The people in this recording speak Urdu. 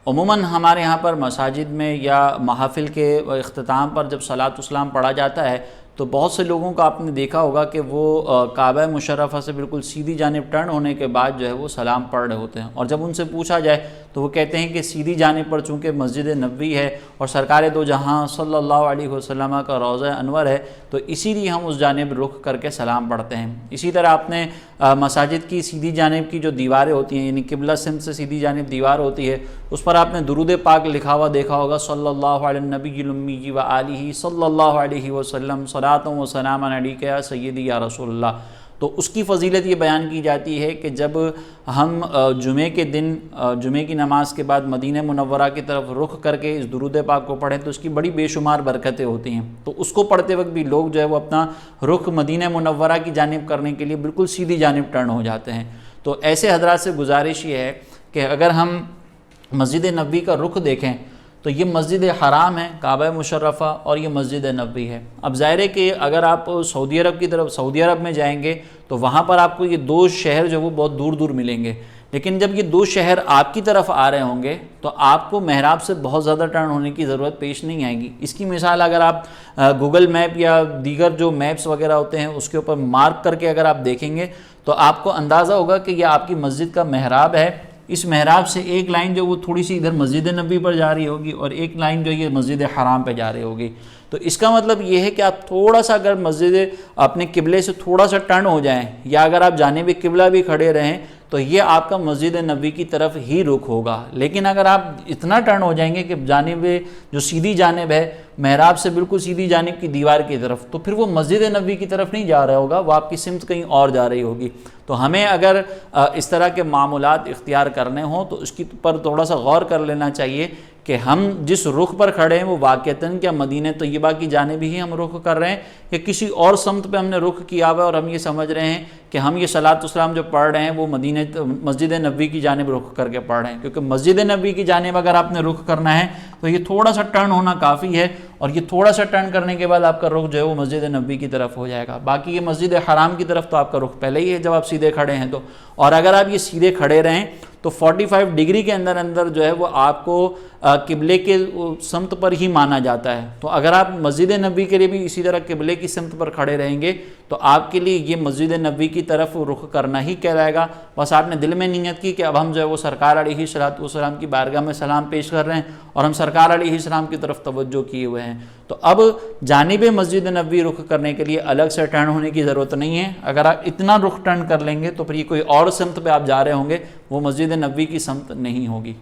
عموماً ہمارے یہاں پر مساجد میں یا محافل کے اختتام پر جب صلاۃ السلام پڑھا جاتا ہے تو بہت سے لوگوں کو آپ نے دیکھا ہوگا کہ وہ کعبہ مشرفہ سے بالکل سیدھی جانب ٹرن ہونے کے بعد جو ہے وہ سلام پڑھ رہے ہوتے ہیں، اور جب ان سے پوچھا جائے تو وہ کہتے ہیں کہ سیدھی جانب پر چونکہ مسجد نبوی ہے اور سرکار دو جہاں صلی اللہ علیہ وسلم کا روضہ انور ہے تو اسی لیے ہم اس جانب رخ کر کے سلام پڑھتے ہیں۔ اسی طرح آپ نے مساجد کی سیدھی جانب کی جو دیواریں ہوتی ہیں، یعنی قبلہ سمت سے سیدھی جانب دیوار ہوتی ہے، اس پر آپ نے درود پاک لکھا ہوا دیکھا ہوگا، صلی اللہ علی النبی الامی و آلہ صلی اللہ علیہ وسلم صلاۃ و سلام علیک یا سیدی یا رسول اللہ۔ تو اس کی فضیلت یہ بیان کی جاتی ہے کہ جب ہم جمعے کے دن جمعے کی نماز کے بعد مدینہ منورہ کی طرف رخ کر کے اس درود پاک کو پڑھیں تو اس کی بڑی بے شمار برکتیں ہوتی ہیں۔ تو اس کو پڑھتے وقت بھی لوگ جو ہے وہ اپنا رخ مدینہ منورہ کی جانب کرنے کے لیے بالکل سیدھی جانب ٹرن ہو جاتے ہیں۔ تو ایسے حضرات سے گزارش یہ ہے کہ اگر ہم مسجد نبوی کا رخ دیکھیں تو یہ مسجد حرام ہے، کعبہ مشرفہ، اور یہ مسجد نبوی ہے۔ اب ظاہر ہے کہ اگر آپ سعودی عرب کی طرف سعودی عرب میں جائیں گے تو وہاں پر آپ کو یہ دو شہر جو وہ بہت دور دور ملیں گے، لیکن جب یہ دو شہر آپ کی طرف آ رہے ہوں گے تو آپ کو محراب سے بہت زیادہ ٹرن ہونے کی ضرورت پیش نہیں آئے گی۔ اس کی مثال اگر آپ گوگل میپ یا دیگر جو میپس وغیرہ ہوتے ہیں اس کے اوپر مارک کر کے اگر آپ دیکھیں گے تو آپ کو اندازہ ہوگا کہ یہ آپ کی مسجد کا محراب ہے۔ اس محراب سے ایک لائن جو وہ تھوڑی سی ادھر مسجد نبوی پر جا رہی ہوگی اور ایک لائن جو یہ مسجد حرام پہ جا رہی ہوگی۔ تو اس کا مطلب یہ ہے کہ آپ تھوڑا سا اگر مسجد اپنے قبلے سے تھوڑا سا ٹرن ہو جائیں یا اگر آپ جانب قبلہ بھی کھڑے رہیں تو یہ آپ کا مسجد نبوی کی طرف ہی رخ ہوگا۔ لیکن اگر آپ اتنا ٹرن ہو جائیں گے کہ جانب جو سیدھی جانب ہے محراب سے بالکل سیدھی جانب کی دیوار کی طرف، تو پھر وہ مسجد نبوی کی طرف نہیں جا رہا ہوگا، وہ آپ کی سمت کہیں اور جا رہی ہوگی۔ تو ہمیں اگر اس طرح کے معمولات اختیار کرنے ہوں تو اس کی پر تھوڑا سا غور کر لینا چاہیے کہ ہم جس رخ پر کھڑے ہیں وہ واقعتاً کیا مدینہ طیبہ کی جانب ہی ہم رخ کر رہے ہیں یا کسی اور سمت پہ ہم نے رخ کیا ہوا ہے اور ہم یہ سمجھ رہے ہیں کہ ہم یہ صلاۃ السلام جو پڑھ رہے ہیں وہ مسجد نبوی کی جانب رخ کر کے پڑھ رہے ہیں، کیونکہ مسجد نبوی کی جانب اگر آپ نے رخ کرنا ہے تو یہ تھوڑا سا ٹرن ہونا کافی ہے، اور یہ تھوڑا سا ٹرن کرنے کے بعد آپ کا رخ جو ہے وہ مسجد نبوی کی طرف ہو جائے گا۔ باقی یہ مسجد حرام کی طرف تو آپ کا رخ پہلے ہی ہے جب آپ سیدھے کھڑے ہیں تو، اور اگر آپ یہ سیدھے کھڑے رہیں تو 45 ڈگری کے اندر جو ہے وہ آپ کو قبلے کے سمت پر ہی مانا جاتا ہے۔ تو اگر آپ مسجد نبوی کے لیے بھی اسی طرح قبلے کی سمت پر کھڑے رہیں گے تو آپ کے لیے یہ مسجد نبوی کی طرف رخ کرنا ہی کہلائے گا۔ بس آپ نے دل میں نیت کی کہ اب ہم جو ہے وہ سرکار علیہ الصلوۃ والسلام کی بارگاہ میں سلام پیش کر رہے ہیں اور ہم سرکار علیہ السلام کی طرف توجہ کیے ہوئے ہیں، تو اب جانب مسجد نبوی رخ کرنے کے لیے الگ سے ٹرن ہونے کی ضرورت نہیں ہے۔ اگر آپ اتنا رخ ٹرن کر لیں گے تو پھر یہ کوئی اور سمت پہ آپ جا رہے ہوں گے، وہ مسجد نبوی کی سمت نہیں ہوگی۔